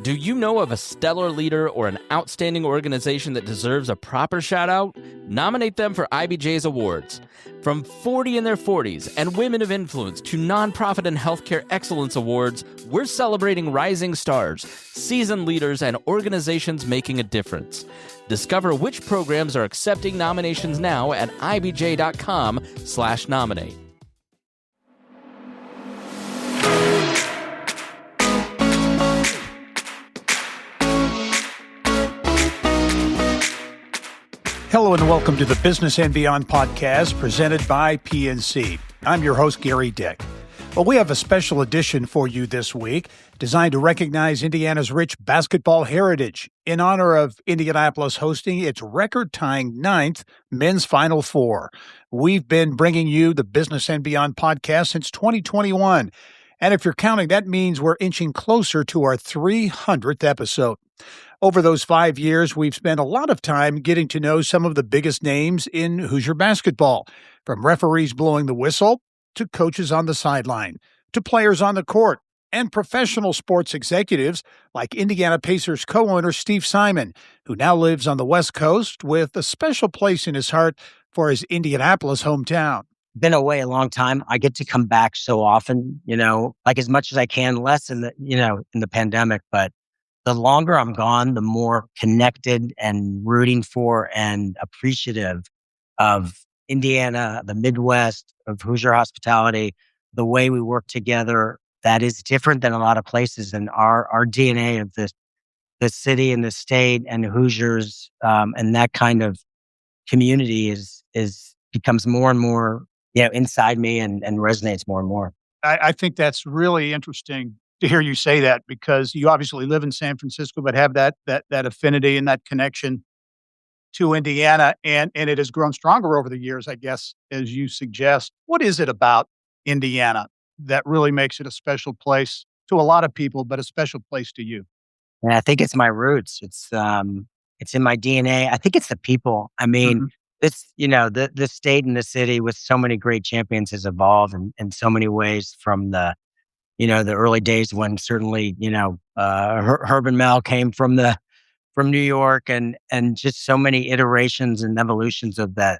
Do you know of a stellar leader or an outstanding organization that deserves a proper shout out? Nominate them for IBJ's awards. From 40 in their 40s and Women of Influence to Nonprofit and Healthcare Excellence Awards, we're celebrating rising stars, seasoned leaders, and organizations making a difference. Discover which programs are accepting nominations now at ibj.com/nominate. Hello and welcome to the Business and Beyond podcast presented by PNC. I'm your host, Gary Dick. Well, we have a special edition for you this week designed to recognize Indiana's rich basketball heritage in honor of Indianapolis hosting its record-tying 9th men's Final Four. We've been bringing you the Business and Beyond podcast since 2021. And if you're counting, that means we're inching closer to our 300th episode. Over those 5 years, we've spent a lot of time getting to know some of the biggest names in Hoosier basketball, from referees blowing the whistle to coaches on the sideline, to players on the court, and professional sports executives like Indiana Pacers co-owner Steve Simon, who now lives on the West Coast with a special place in his heart for his Indianapolis hometown. Been away a long time. I get to come back so often, like as much as I can, less in the pandemic, but the longer I'm gone, the more connected and rooting for and appreciative of Indiana, the Midwest, of Hoosier hospitality, the way we work together. That is different than a lot of places. And our DNA of the city and the state and Hoosiers and that kind of community becomes more and more inside me and resonates more and more. I think that's really interesting to hear you say that, because you obviously live in San Francisco, but have that affinity and that connection to Indiana, and it has grown stronger over the years, I guess, as you suggest. What is it about Indiana that really makes it a special place to a lot of people, but a special place to you? And I think it's my roots. It's in my DNA. I think it's the people. I mean, the state and the city with so many great champions has evolved in so many ways, from the early days when certainly, Herb and Mel came from New York, and just so many iterations and evolutions of the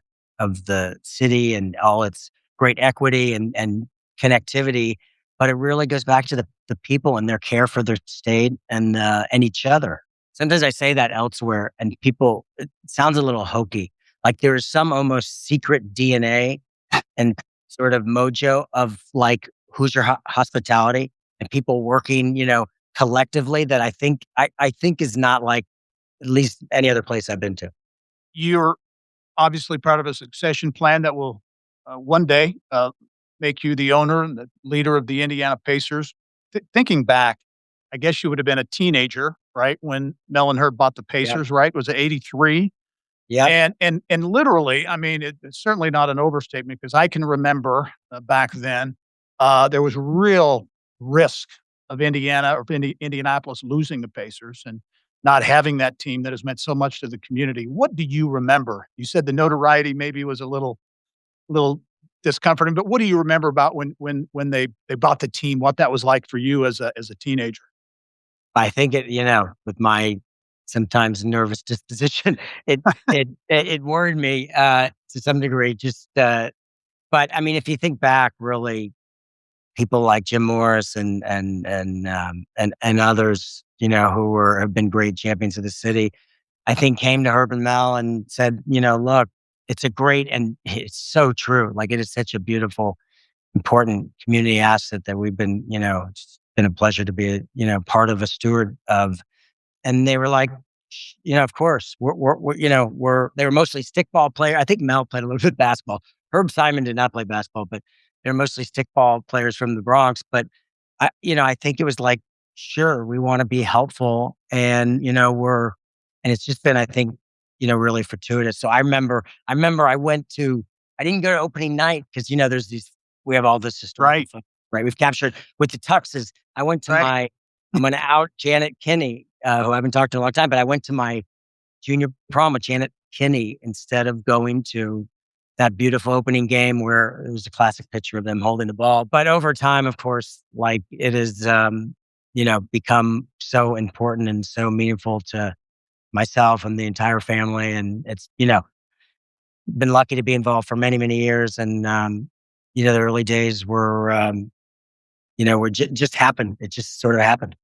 city and all its great equity and connectivity. But it really goes back to the people and their care for their state and each other. Sometimes I say that elsewhere and people, it sounds a little hokey. Like there is some almost secret DNA and sort of mojo of like Hoosier hospitality and people working, collectively, that I think is not like at least any other place I've been to. You're obviously part of a succession plan that will one day make you the owner and the leader of the Indiana Pacers. Thinking back, I guess you would have been a teenager, right, when Mel and Herb bought the Pacers, right? Was it 83? Yeah. And literally, I mean, it's certainly not an overstatement, because I can remember back then, there was real risk of Indianapolis losing the Pacers and not having that team that has meant so much to the community. What do you remember? You said the notoriety maybe was a little discomforting, but what do you remember about when they bought the team? What that was like for you as a teenager? I think with my sometimes nervous disposition, it worried me to some degree. But I mean, if you think back, really, people like Jim Morris and others, who have been great champions of the city, I think came to Herb and Mel and said, look, it's a great, and it's so true. Like it is such a beautiful, important community asset that we've been, it's been a pleasure to be, part of, a steward of. And they were like, of course, they were mostly stickball players. I think Mel played a little bit of basketball. Herb Simon did not play basketball, but they're mostly stickball players from the Bronx. But I think it was like, sure, we want to be helpful, and and it's just been, I think, really fortuitous. So I remember I didn't go to opening night because we have all this historical stuff, right? We've captured with the Tuxes. I went to I'm going to out Janet Kinney, who I haven't talked to in a long time, but I went to my junior prom with Janet Kinney instead of going to that beautiful opening game where it was a classic picture of them holding the ball. But over time, of course, like it is, become so important and so meaningful to myself and the entire family. And it's, been lucky to be involved for many, many years. And, the early days were just happened. It just sort of happened.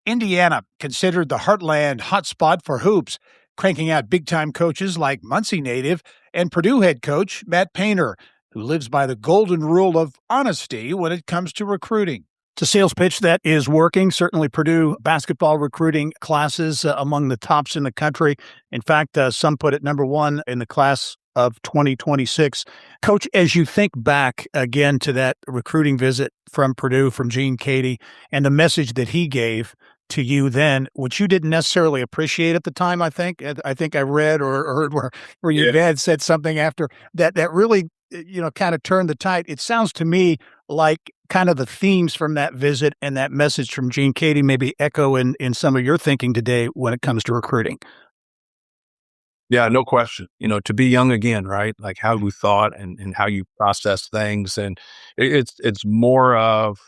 Indiana, considered the heartland hotspot for hoops, cranking out big-time coaches like Muncie native and Purdue head coach Matt Painter, who lives by the golden rule of honesty when it comes to recruiting. It's a sales pitch that is working. Certainly Purdue basketball recruiting classes among the tops in the country. In fact, some put it number one in the class of 2026. Coach, as you think back again to that recruiting visit from Purdue, from Gene Keady, and the message that he gave to you then, which you didn't necessarily appreciate at the time, I think I read or heard where your dad said something after that really, kind of turned the tide. It sounds to me like kind of the themes from that visit and that message from Gene Keady maybe echo in some of your thinking today when it comes to recruiting. Yeah, no question. To be young again, right? Like how you thought and how you process things. And it's more of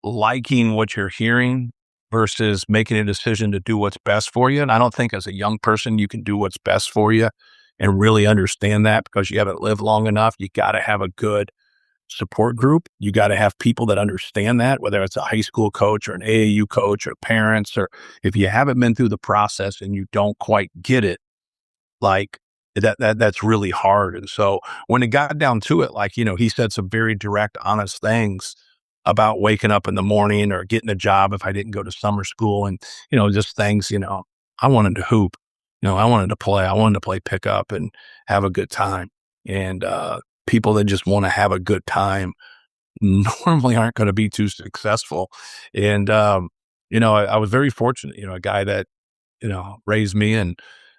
liking what you're hearing versus making a decision to do what's best for you. And I don't think as a young person, you can do what's best for you and really understand that because you haven't lived long enough. You got to have a good support group. You got to have people that understand that, whether it's a high school coach or an AAU coach or parents, or if you haven't been through the process and you don't quite get it, like that's really hard. And so when it got down to it, he said some very direct, honest things about waking up in the morning or getting a job if I didn't go to summer school and, just things, I wanted to hoop, I wanted to play pickup and have a good time. And, people that just want to have a good time normally aren't going to be too successful. And, I was very fortunate, a guy that, raised me and,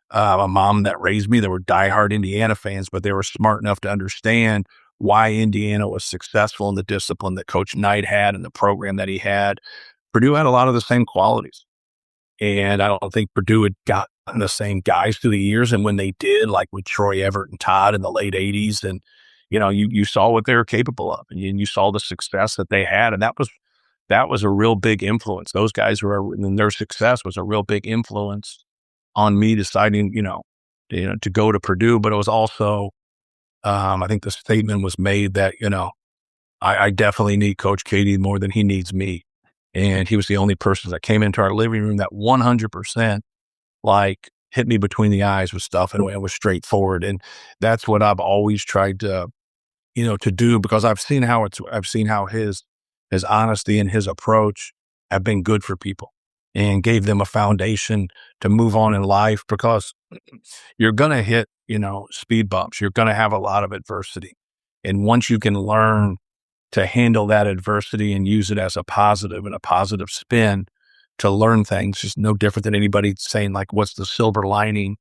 a mom that raised me. They were diehard Indiana fans, but they were smart enough to understand why Indiana was successful in the discipline that Coach Knight had and the program that he had. Purdue had a lot of the same qualities. And I don't think Purdue had gotten the same guys through the years. And when they did, like with Troy Everett and Todd in the late 80s, and, you saw what they were capable of and you saw the success that they had. And that was a real big influence. Those guys and their success was a real big influence on me deciding, to go to Purdue. But it was also, I think the statement was made that, I definitely need Coach Keady more than he needs me. And he was the only person that came into our living room that 100% hit me between the eyes with stuff and it was straightforward. And that's what I've always tried to, to do, because I've seen how his honesty and his approach have been good for people and gave them a foundation to move on in life, because you're going to hit, speed bumps. You're going to have a lot of adversity. And once you can learn to handle that adversity and use it as a positive and a positive spin to learn things, is no different than anybody saying what's the silver lining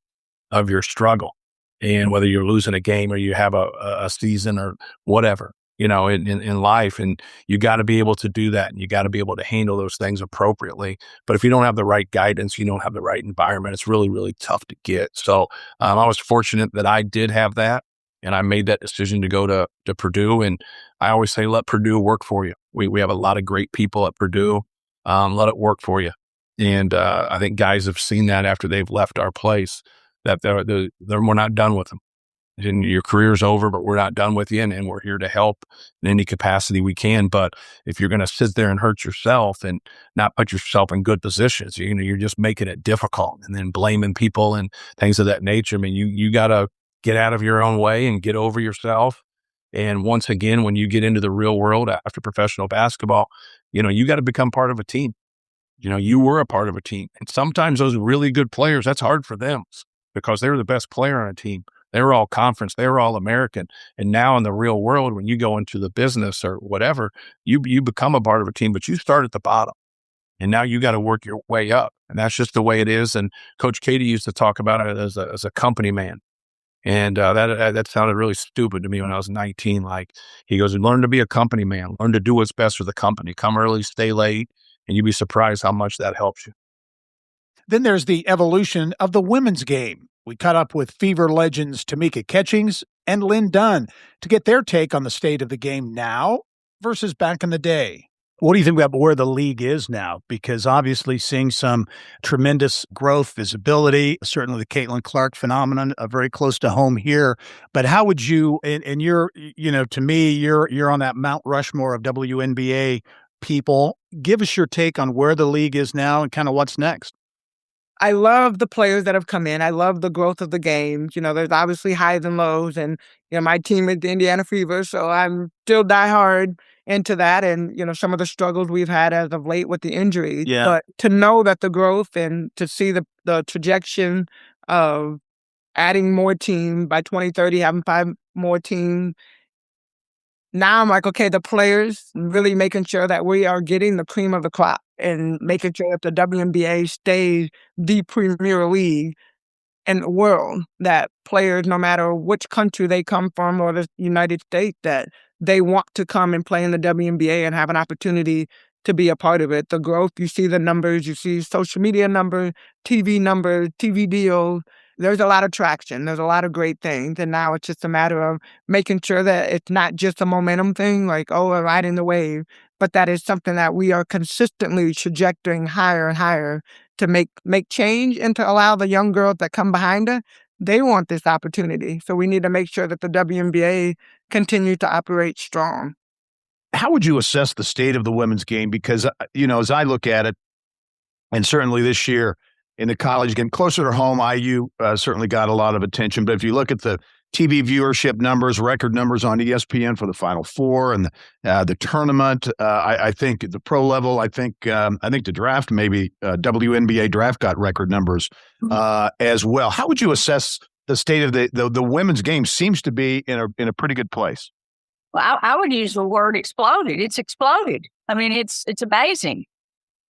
of your struggle, and whether you're losing a game or you have a season or whatever, in life. And you got to be able to do that, and you got to be able to handle those things appropriately. But if you don't have the right guidance, you don't have the right environment, it's really, really tough to get. So I was fortunate that I did have that, and I made that decision to go to Purdue. And I always say, let Purdue work for you. We have a lot of great people at Purdue. Let it work for you. And I think guys have seen that after they've left our place, that we're not done with them. And your career's over, but we're not done with you, and we're here to help in any capacity we can. But if you're going to sit there and hurt yourself and not put yourself in good positions, you're just making it difficult and then blaming people and things of that nature. I mean, you got to get out of your own way and get over yourself. And once again, when you get into the real world after professional basketball, you got to become part of a team. You were a part of a team. And sometimes those really good players, that's hard for them because they were the best player on a team. They were all conference. They were all American. And now in the real world, when you go into the business or whatever, you become a part of a team, but you start at the bottom. And now you got to work your way up. And that's just the way it is. And Coach Keady used to talk about it as a company man. And that sounded really stupid to me when I was 19. He goes, learn to be a company man, learn to do what's best for the company, come early, stay late, and you'd be surprised how much that helps you. Then there's the evolution of the women's game. We caught up with Fever legends Tamika Catchings and Lin Dunn to get their take on the state of the game now versus back in the day. What do you think about where the league is now? Because obviously seeing some tremendous growth, visibility, certainly the Caitlin Clark phenomenon, very close to home here. But how would you, and you're, to me, you're on that Mount Rushmore of WNBA people. Give us your take on where the league is now and kind of what's next. I love the players that have come in. I love the growth of the game. There's obviously highs and lows, and my team is the Indiana Fever, so I'm still diehard into that. And some of the struggles we've had as of late with the injuries. Yeah. But to know that the growth and to see the trajectory of adding more teams by 2030, having 5 more teams. Now I'm like, okay, the players, really making sure that we are getting the cream of the crop and making sure that the WNBA stays the premier league in the world, that players, no matter which country they come from or the United States, that they want to come and play in the WNBA and have an opportunity to be a part of it. The growth, you see the numbers, you see social media numbers, TV deals. There's a lot of traction. There's a lot of great things. And now it's just a matter of making sure that it's not just a momentum thing, like, we're riding the wave, but that is something that we are consistently trajectorying higher and higher to make change and to allow the young girls that come behind us. They want this opportunity. So we need to make sure that the WNBA continues to operate strong. How would you assess the state of the women's game? Because, as I look at it, and certainly this year, in the college game, closer to home, IU certainly got a lot of attention. But if you look at the TV viewership numbers, record numbers on ESPN for the Final Four and the tournament, I think at the pro level, I think the draft, maybe WNBA draft got record numbers as well. How would you assess the state of the women's game? Seems to be in a pretty good place. Well, I would use the word exploded. It's exploded. I mean, it's amazing.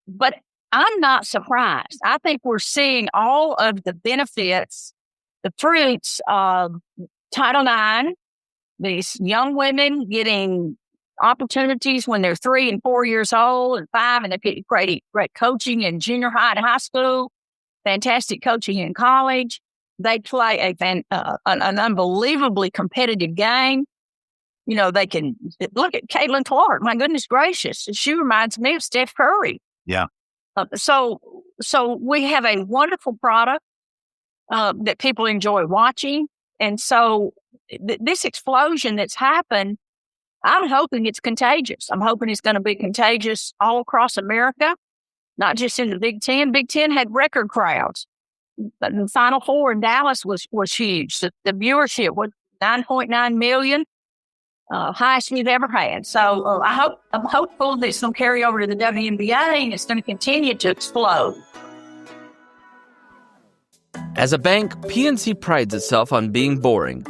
But I'm not surprised. I think we're seeing all of the benefits, the fruits of Title IX, these young women getting opportunities when they're 3 and 4 years old and 5, and they get great coaching in junior high and high school, fantastic coaching in college. They play an unbelievably competitive game. They can look at Caitlin Clark. My goodness gracious. She reminds me of Steph Curry. Yeah. So we have a wonderful product that people enjoy watching. And so this explosion that's happened, I'm hoping it's contagious. I'm hoping it's going to be contagious all across America, not just in the Big Ten. Big Ten had record crowds. The Final Four in Dallas was huge. The viewership was 9.9 million. Highest we've ever had. So I'm hopeful that it's going to carry over to the WNBA and it's going to continue to explode. As a bank, PNC prides itself on being boring.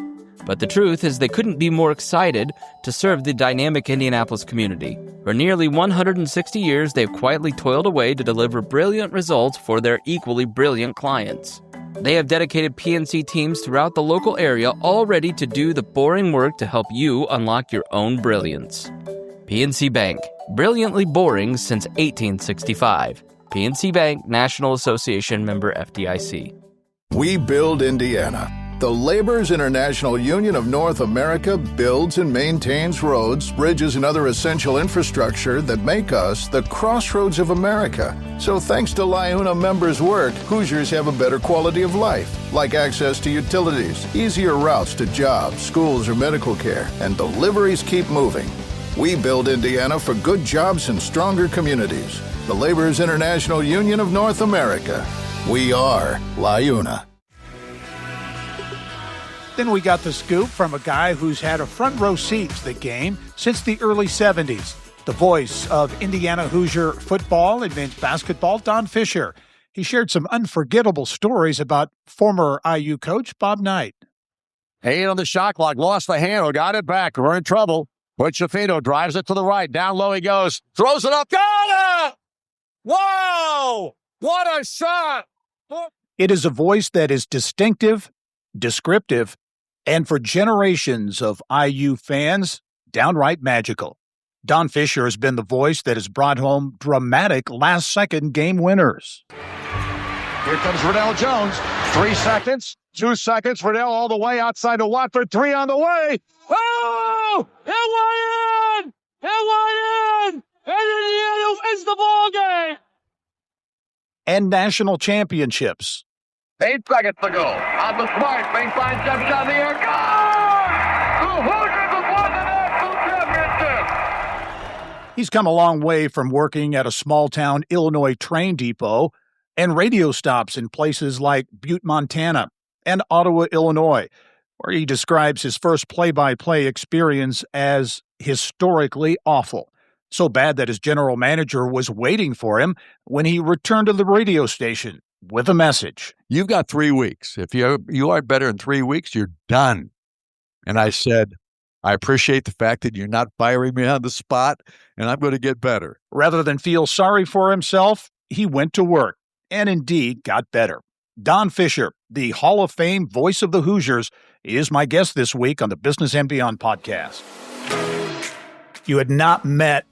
But the truth is they couldn't be more excited to serve the dynamic Indianapolis community. For nearly 160 years, they've quietly toiled away to deliver brilliant results for their equally brilliant clients. They have dedicated PNC teams throughout the local area all ready to do the boring work to help you unlock your own brilliance. PNC Bank, brilliantly boring since 1865. PNC Bank, National Association member FDIC. We build Indiana. The Laborers International Union of North America builds and maintains roads, bridges, and other essential infrastructure that make us the crossroads of America. So thanks to LIUNA members' work, Hoosiers have a better quality of life, like access to utilities, easier routes to jobs, schools, or medical care, and deliveries keep moving. We build Indiana for good jobs and stronger communities. The Laborers International Union of North America. We are LIUNA. Then we got the scoop from a guy who's had a front row seat to the game since the early 70s. The voice of Indiana Hoosier football and men's basketball, Don Fischer. He shared some unforgettable stories about former IU coach Bob Knight. 8 on the shot clock, lost the handle, got it back. We're in trouble. Butchafino drives it to the right. Down low he goes. Throws it up. Got it! Wow! What a shot! It is a voice that is distinctive, descriptive, and for generations of IU fans, downright magical. Don Fischer has been the voice that has brought home dramatic last-second game winners. Here comes Riddell Jones. 3 seconds, 2 seconds. Riddell all the way outside to Watford. 3 on the way. Oh! It went in! It went in! And Indiana wins the ball game. And national championships. 8 seconds to go. On the Smart, baseline jump shot in the air. Go! The Hoosiers have won the national championship. He's come a long way from working at a small-town Illinois train depot and radio stops in places like Butte, Montana, and Ottawa, Illinois, where he describes his first play-by-play experience as historically awful. So bad that his general manager was waiting for him when he returned to the radio station with a message. You've got 3 weeks. If you aren't better in 3 weeks, you're done. And I said, I appreciate the fact that you're not firing me on the spot, and I'm going to get better. Rather than feel sorry for himself, he went to work and indeed got better. Don Fischer, the Hall of Fame voice of the Hoosiers, is my guest this week on the Business and Beyond podcast. You had not met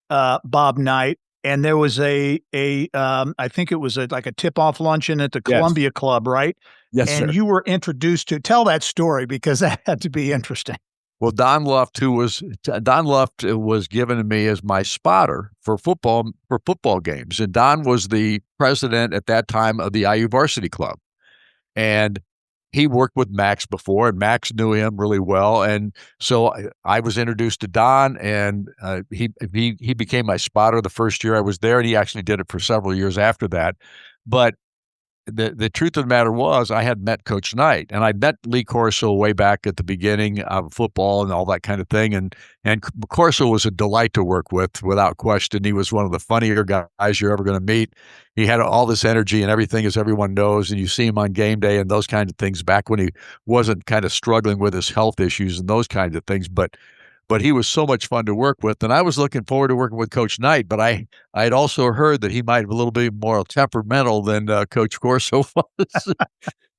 Bob Knight, and there was I think it was like a tip-off luncheon at the Columbia Club, right? Yes, and sir. you were introduced to, tell that story because that had to be interesting. Well, Don Luft was given to me as my spotter for football games, and Don was the president at that time of the IU Varsity Club, and he worked with Max before, and Max knew him really well, and so I was introduced to Don, and he became my spotter the first year I was there, and he actually did it for several years after that, but. The truth of the matter was I had met Coach Knight, and I met Lee Corso way back at the beginning of football and all that kind of thing. And Corso was a delight to work with, without question. He was one of the funnier guys you're ever going to meet. He had all this energy and everything, as everyone knows, and you see him on game day and those kinds of things back when he wasn't kind of struggling with his health issues and those kinds of things. But he was so much fun to work with, and I was looking forward to working with Coach Knight, but I had also heard that he might have a little bit more temperamental than Coach Corso was.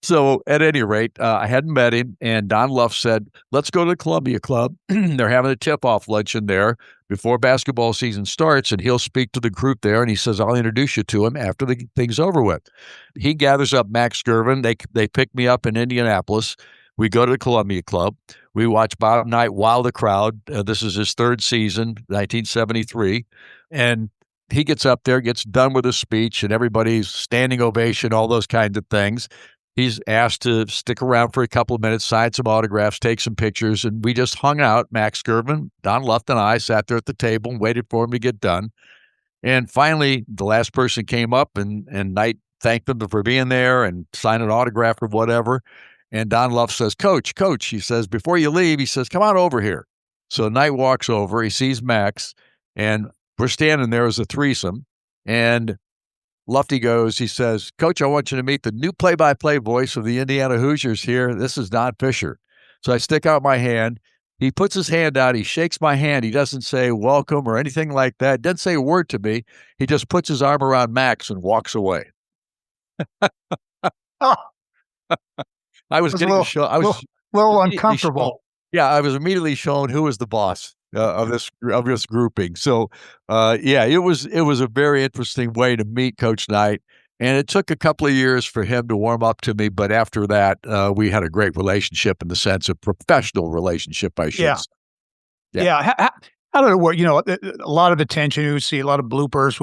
So at any rate, I hadn't met him, and Don Luft said, let's go to the Columbia Club. They're having a tip-off luncheon there before basketball season starts, and he'll speak to the group there, and he says, I'll introduce you to him after the thing's over with. He gathers up Max Gervin. They pick me up in Indianapolis. We go to the Columbia Club. We watch Bob Knight wow the crowd. This is his third season, 1973. And he gets up there, gets done with his speech, and everybody's standing ovation, all those kinds of things. He's asked to stick around for a couple of minutes, sign some autographs, take some pictures, and we just hung out. Max Gervin, Don Luft, and I sat there at the table and waited for him to get done. And finally, the last person came up, and Knight thanked them for being there and signed an autograph or whatever. And Don Luft says, Coach, he says, before you leave, he says, come on over here. So Knight walks over, he sees Max, and we're standing there as a threesome. And Lufty goes, he says, Coach, I want you to meet the new play-by-play voice of the Indiana Hoosiers here. This is Don Fischer. So I stick out my hand. He puts his hand out. He shakes my hand. He doesn't say welcome or anything like that. Doesn't say a word to me. He just puts his arm around Max and walks away. I was getting a little uncomfortable. I was immediately shown who was the boss of this grouping. So, it was a very interesting way to meet Coach Knight, and it took a couple of years for him to warm up to me. But after that, we had a great relationship in the sense of professional relationship, I should say. Yeah. How did it work? A lot of attention. You see a lot of bloopers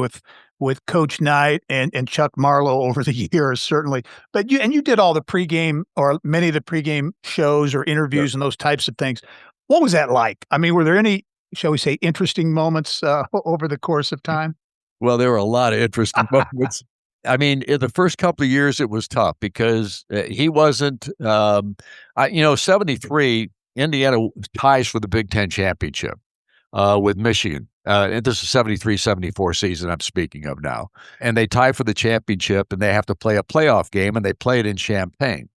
with Coach Knight and Chuck Marlowe over the years, certainly. But you did all the pregame or many of the pregame shows or interviews and those types of things. What was that like? I mean, were there any, shall we say, interesting moments over the course of time? Well, there were a lot of interesting moments. I mean, in the first couple of years, it was tough because he wasn't, 73, Indiana ties for the Big Ten championship with Michigan. And this is 73-74 season I'm speaking of now. And they tie for the championship, and they have to play a playoff game, and they play it in Champaign.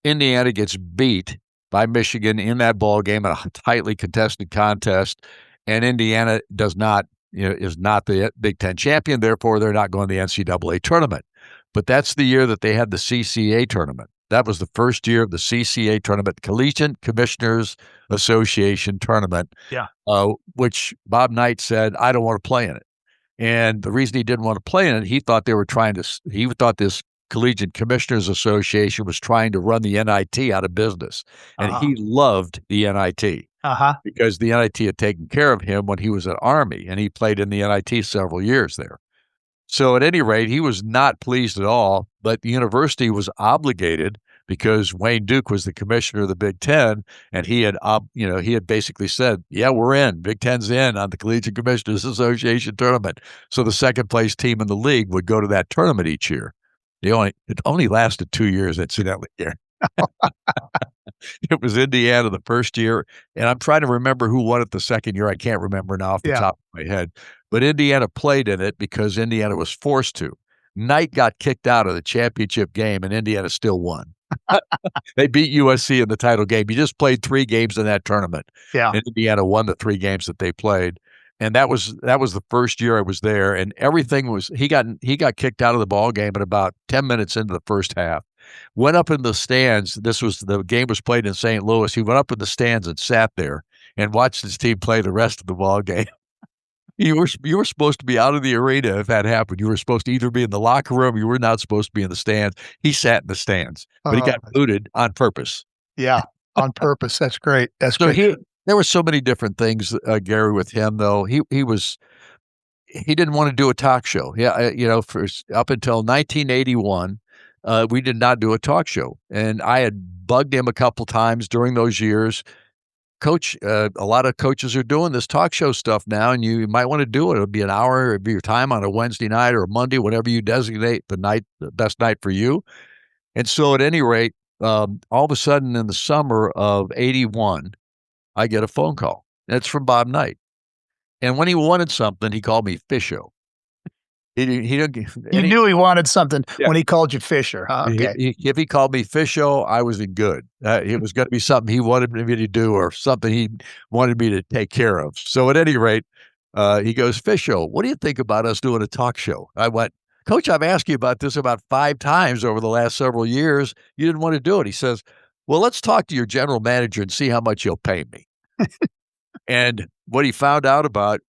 Indiana gets beat by Michigan in that ball game in a tightly contested contest, and Indiana is not the Big Ten champion. Therefore, they're not going to the NCAA tournament. But that's the year that they had the CCA tournament. That was the first year of the CCA tournament, Collegiate Commissioners Association tournament, which Bob Knight said, I don't want to play in it. And the reason he didn't want to play in it, he thought this Collegiate Commissioners Association was trying to run the NIT out of business. And he loved the NIT. because the NIT had taken care of him when he was at Army, and he played in the NIT several years there. So at any rate, he was not pleased at all, but the university was obligated because Wayne Duke was the commissioner of the Big Ten, and he had basically said, yeah, we're in. Big Ten's in on the Collegiate Commissioners Association tournament. So the second place team in the league would go to that tournament each year. It only lasted 2 years, incidentally, here. It was Indiana the first year, and I'm trying to remember who won it the second year. I can't remember now off the top of my head. But Indiana played in it because Indiana was forced to. Knight got kicked out of the championship game, and Indiana still won. They beat USC in the title game. You just played 3 games in that tournament. Yeah. And Indiana won the 3 games that they played. And that was the first year I was there, and everything was he got kicked out of the ball game at about 10 minutes into the first half. Went up in the stands. The game was played in St. Louis. He went up in the stands and sat there and watched his team play the rest of the ball game. You were supposed to be out of the arena if that happened. You were supposed to either be in the locker room. You were not supposed to be in the stands. He sat in the stands, but he got booted on purpose. Yeah, on purpose. That's great. That's great. There were so many different things, Gary, with him though. He didn't want to do a talk show. Yeah, for up until 1981. We did not do a talk show. And I had bugged him a couple times during those years. Coach, a lot of coaches are doing this talk show stuff now, and you might want to do it. It'll be an hour. It'll be your time on a Wednesday night or a Monday, whatever you designate the best night for you. And so at any rate, all of a sudden in the summer of 81, I get a phone call. And it's from Bob Knight. And when he wanted something, he called me Fischer. You knew he wanted something when he called you Fischer, huh? Okay. If he called me Fischer, I was in good. It was going to be something he wanted me to do or something he wanted me to take care of. So at any rate, he goes, Fischer, what do you think about us doing a talk show? I went, Coach, I've asked you about this about 5 times over the last several years. You didn't want to do it. He says, well, let's talk to your general manager and see how much he'll pay me. And what he found out about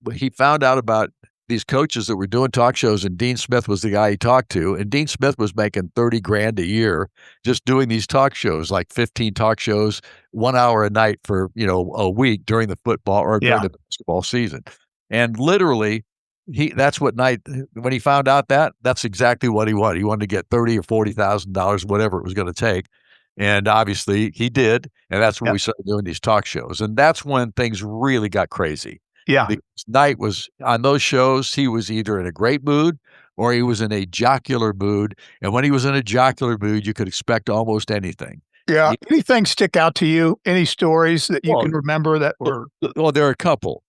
these coaches that were doing talk shows, and Dean Smith was the guy he talked to, and Dean Smith was making $30,000 a year just doing these talk shows, like 15 talk shows, 1 hour a night for a week during the football or during the basketball season. And literally, that's what Knight, when he found out that's exactly what he wanted. He wanted to get $30,000 or $40,000, whatever it was going to take. And obviously he did, and that's when we started doing these talk shows, and that's when things really got crazy. Yeah. Because Knight was on those shows, he was either in a great mood or he was in a jocular mood. And when he was in a jocular mood, you could expect almost anything. Yeah. Anything stick out to you? Any stories that you can remember that were? Well, there are a couple.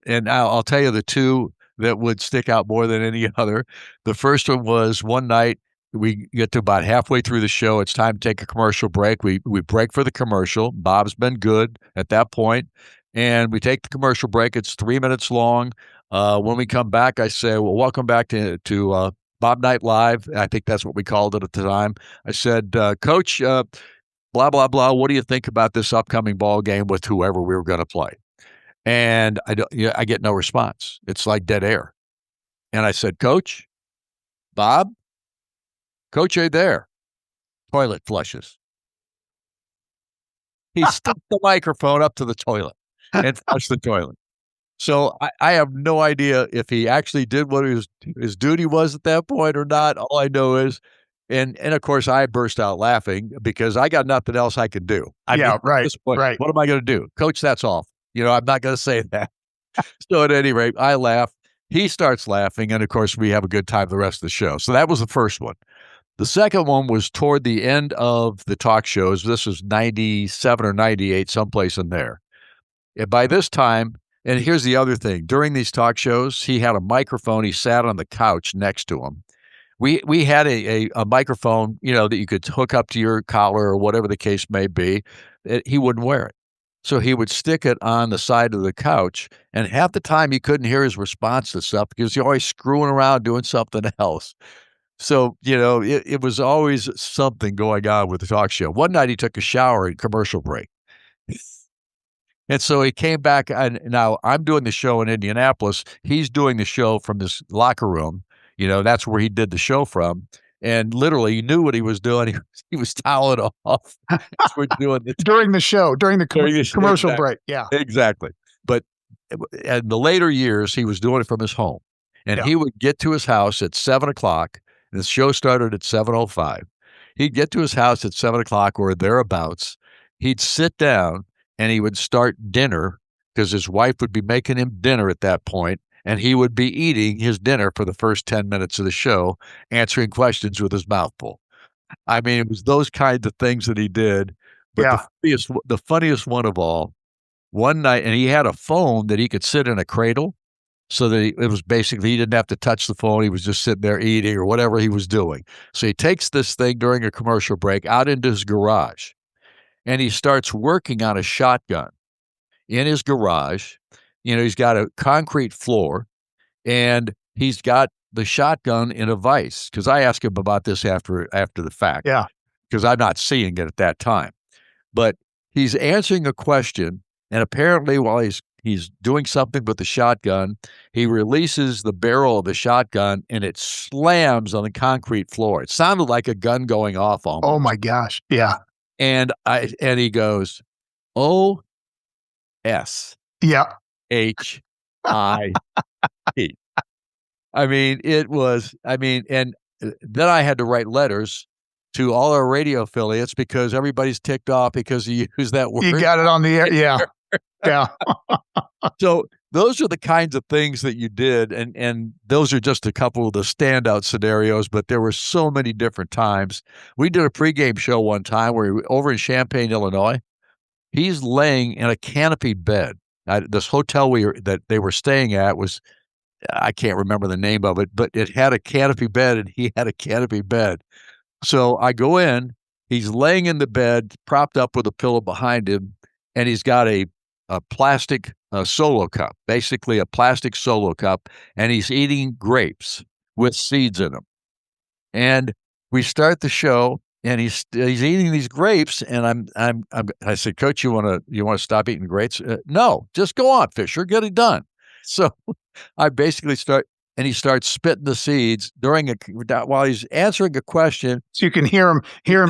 And I'll tell you the 2 that would stick out more than any other. The first one was one night, we get to about halfway through the show. It's time to take a commercial break. We break for the commercial. Bob's been good at that point. And we take the commercial break. It's 3 minutes long. When we come back, I say, well, welcome back to Bob Knight Live. I think that's what we called it at the time. I said, Coach, blah, blah, blah. What do you think about this upcoming ball game with whoever we were going to play? And I get no response. It's like dead air. And I said, Coach, Bob, Coach, are you there? Toilet flushes. He stuck the microphone up to the toilet and flushed the toilet. So I have no idea if he actually did what his duty was at that point or not. All I know is, and of course, I burst out laughing because I got nothing else I could do. Right. What am I going to do? Coach, that's off. I'm not going to say that. So at any rate, I laugh. He starts laughing. And of course, we have a good time the rest of the show. So that was the first one. The second one was toward the end of the talk shows. This was 97 or 98, someplace in there. And by this time, and here's the other thing, during these talk shows, he had a microphone. He sat on the couch next to him. We had a microphone, that you could hook up to your collar or whatever the case may be. He wouldn't wear it. So he would stick it on the side of the couch, and half the time you couldn't hear his response to stuff because he's always screwing around doing something else. So, it was always something going on with the talk show. One night he took a shower in commercial break. And so he came back, and now I'm doing the show in Indianapolis. He's doing the show from this locker room. That's where he did the show from. And literally, he knew what he was doing. He was toweling off. We're doing this during the show, during the commercial exactly, break. Yeah. Exactly. But in the later years, he was doing it from his home. And he would get to his house at 7 o'clock. And the show started at 7:05. He'd get to his house at 7 o'clock or thereabouts. He'd sit down and he would start dinner because his wife would be making him dinner at that point, and he would be eating his dinner for the first 10 minutes of the show, answering questions with his mouth full. I mean, it was those kinds of things that he did. But the funniest one of all, one night, and he had a phone that he could sit in a cradle so that it was basically, he didn't have to touch the phone. He was just sitting there eating or whatever he was doing. So he takes this thing during a commercial break out into his garage, and he starts working on a shotgun in his garage. He's got a concrete floor, and he's got the shotgun in a vise. Because I asked him about this after the fact. Yeah. Because I'm not seeing it at that time. But he's answering a question, and apparently while he's doing something with the shotgun, he releases the barrel of the shotgun, and it slams on the concrete floor. It sounded like a gun going off almost. Oh my gosh. Yeah. And he goes, O-S. Yeah. H-I-T. And then I had to write letters to all our radio affiliates because everybody's ticked off because he used that word. You got it on the air. Yeah. Yeah. So those are the kinds of things that you did. And those are just a couple of the standout scenarios, but there were so many different times. We did a pregame show one time where we were over in Champaign, Illinois. He's laying in a canopy bed. This hotel that they were staying at was, I can't remember the name of it, but it had a canopy bed, and he had a canopy bed. So I go in, he's laying in the bed, propped up with a pillow behind him, and he's got a plastic solo cup, basically a plastic solo cup, and he's eating grapes with seeds in them. And we start the show, and he's eating these grapes, and I said, Coach, you want to stop eating grapes? No, just go on, Fischer, get it done. So I basically he starts spitting the seeds while he's answering a question. So you can hear him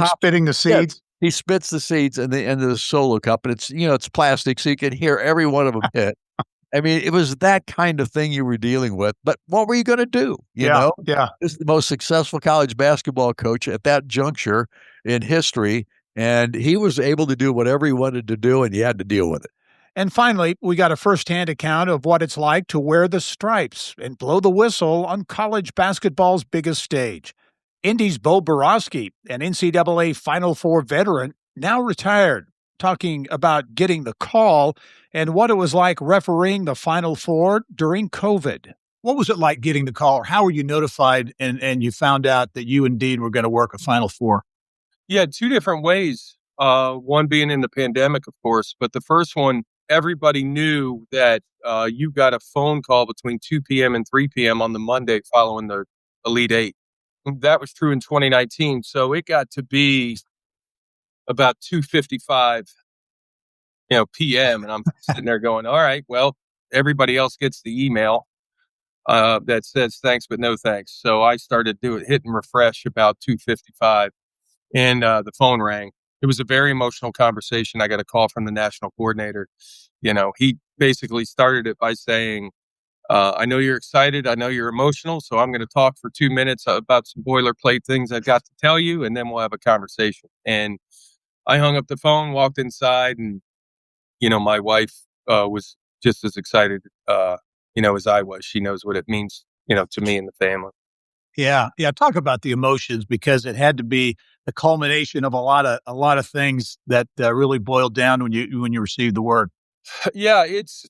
spitting the seeds. He spits the seeds in the end of the solo cup, and it's plastic, so you can hear every one of them hit. I mean, it was that kind of thing you were dealing with. But what were you going to do? You know? Yeah. This is the most successful college basketball coach at that juncture in history, and he was able to do whatever he wanted to do, and you had to deal with it. And finally, we got a firsthand account of what it's like to wear the stripes and blow the whistle on college basketball's biggest stage. Indy's Bo Boroski, an NCAA Final Four veteran, now retired, talking about getting the call and what it was like refereeing the Final Four during COVID. What was it like getting the call? How were you notified and you found out that you indeed were going to work a Final Four? Yeah, two different ways. One being in the pandemic, of course, but the first one, everybody knew that you got a phone call between 2 p.m. and 3 p.m. on the Monday following the Elite Eight. That was true in 2019. So it got to be about 2:55, p.m. And I'm sitting there going, all right, well, everybody else gets the email that says thanks, but no thanks. So I started hitting refresh about 2:55, and the phone rang. It was a very emotional conversation. I got a call from the national coordinator. He basically started it by saying, I know you're excited. I know you're emotional. So I'm going to talk for 2 minutes about some boilerplate things I've got to tell you, and then we'll have a conversation. And I hung up the phone, walked inside, and, my wife was just as excited, as I was. She knows what it means, to me and the family. Yeah. Talk about the emotions, because it had to be the culmination of a lot of things that really boiled down when you received the word. Yeah, it's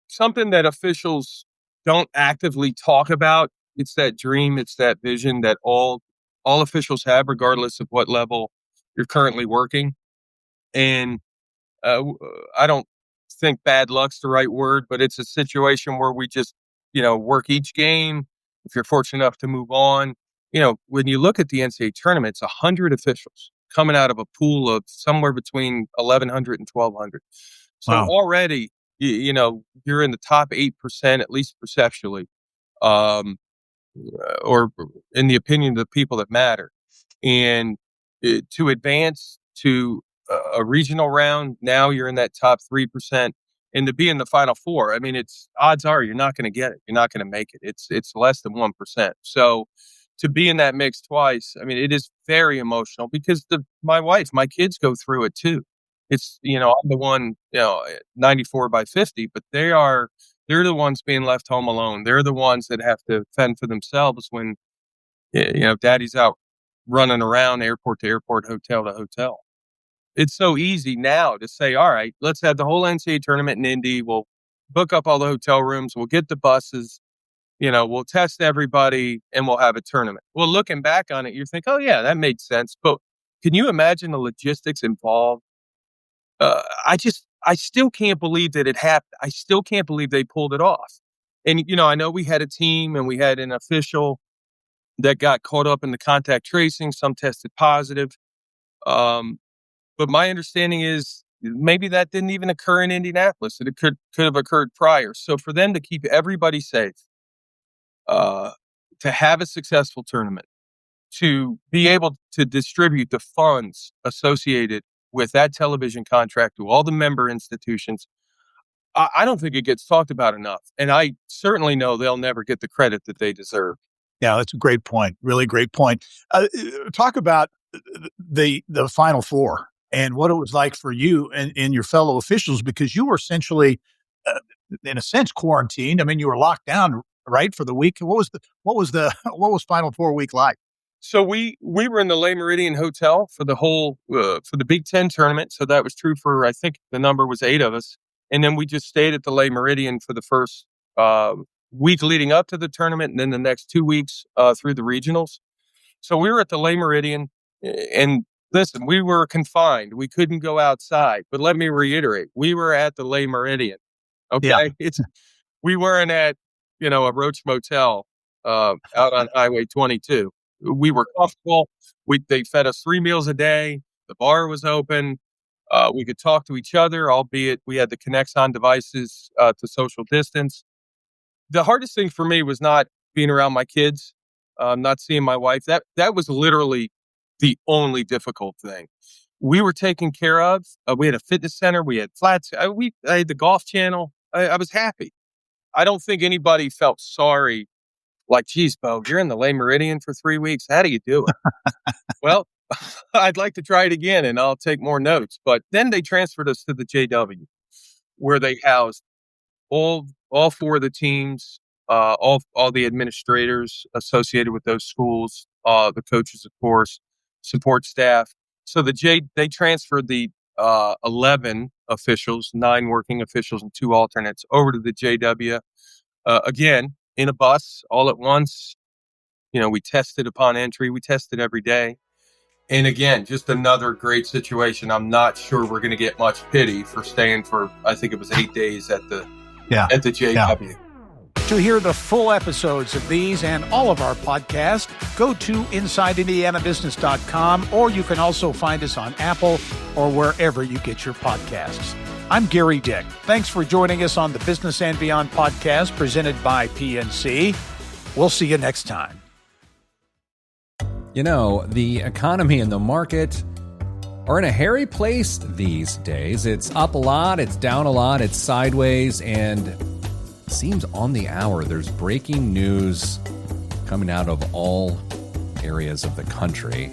something that officials don't actively talk about. It's that dream, it's that vision that all officials have, regardless of what level you're currently working. And I don't think bad luck's the right word, but it's a situation where we just, work each game. If you're fortunate enough to move on, when you look at the NCAA tournament, it's 100 officials coming out of a pool of somewhere between 1,100 and 1,200. So already, you're in the top 8%, at least perceptually. or in the opinion of the people that matter. And to advance to a regional round, now you're in that top 3%, and to be in the Final Four, I mean, it's odds are you're not going to get it. You're not going to make it. It's less than 1%. So to be in that mix twice, I mean, it is very emotional because my wife, my kids go through it too. It's, I'm the one, 94 by 50, but they're the ones being left home alone. They're the ones that have to fend for themselves when, daddy's out running around airport to airport, hotel to hotel. It's so easy now to say, all right, let's have the whole NCAA tournament in Indy. We'll book up all the hotel rooms. We'll get the buses. We'll test everybody and we'll have a tournament. Well, looking back on it, you think, oh, yeah, that made sense. But can you imagine the logistics involved? I still can't believe that it happened. I still can't believe they pulled it off. And, I know we had a team and we had an official that got caught up in the contact tracing. Some tested positive. But my understanding is maybe that didn't even occur in Indianapolis. It could have occurred prior. So for them to keep everybody safe, to have a successful tournament, to be able to distribute the funds associated with that television contract to all the member institutions, I don't think it gets talked about enough. And I certainly know they'll never get the credit that they deserve. Yeah, that's a great point. Really great point. Talk about the Final Four and what it was like for you and your fellow officials, because you were essentially, in a sense, quarantined. I mean, you were locked down, right, for the week. What was Final Four week like? So we were in the Le Méridien Hotel for the whole for the Big Ten tournament. So that was true for, I think the number was 8 of us, and then we just stayed at the Le Méridien for the first week leading up to the tournament, and then the next 2 weeks through the regionals. So we were at the Le Méridien, and listen, we were confined. We couldn't go outside. But let me reiterate, we were at the Le Méridien. Okay, yeah. We weren't at a Roach Motel out on Highway 22. We were comfortable. They fed us 3 meals a day. The bar was open. We could talk to each other, albeit we had the Connexon devices to social distance. The hardest thing for me was not being around my kids, not seeing my wife. That was literally the only difficult thing. We were taken care of. We had a fitness center. We had flats. I had the golf channel. I was happy. I don't think anybody felt sorry. Like, geez, Bo, you're in the Le Méridien for 3 weeks. How do you do it? Well, I'd like to try it again, and I'll take more notes. But then they transferred us to the JW, where they housed all 4 of the teams, all the administrators associated with those schools, the coaches, of course, support staff. So they transferred the 11 officials, 9 working officials and 2 alternates over to the JW. Again, in a bus all at once. We tested upon entry. We tested every day. And again, just another great situation. I'm not sure we're going to get much pity for staying for, I think it was 8 days at the JW. Yeah. To hear the full episodes of these and all of our podcasts, go to InsideIndianaBusiness.com, or you can also find us on Apple or wherever you get your podcasts. I'm Gary Dick. Thanks for joining us on the Business and Beyond podcast presented by PNC. We'll see you next time. The economy and the market are in a hairy place these days. It's up a lot, it's down a lot, it's sideways, and it seems on the hour there's breaking news coming out of all areas of the country.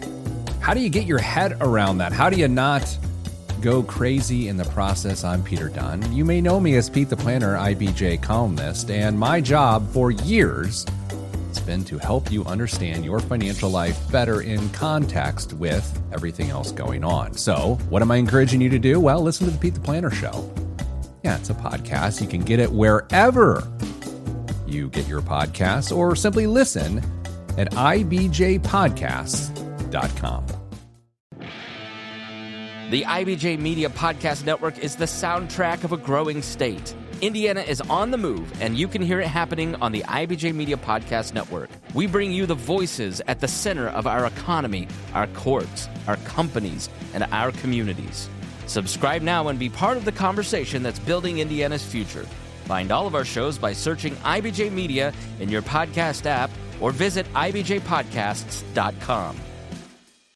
How do you get your head around that? How do you not go crazy in the process? I'm Peter Dunn. You may know me as Pete the Planner, IBJ columnist, and my job for years has been to help you understand your financial life better in context with everything else going on. So what am I encouraging you to do? Well, listen to the Pete the Planner Show. Yeah, it's a podcast. You can get it wherever you get your podcasts, or simply listen at ibjpodcasts.com. The IBJ Media Podcast Network is the soundtrack of a growing state. Indiana is on the move, and you can hear it happening on the IBJ Media Podcast Network. We bring you the voices at the center of our economy, our courts, our companies, and our communities. Subscribe now and be part of the conversation that's building Indiana's future. Find all of our shows by searching IBJ Media in your podcast app or visit ibjpodcasts.com.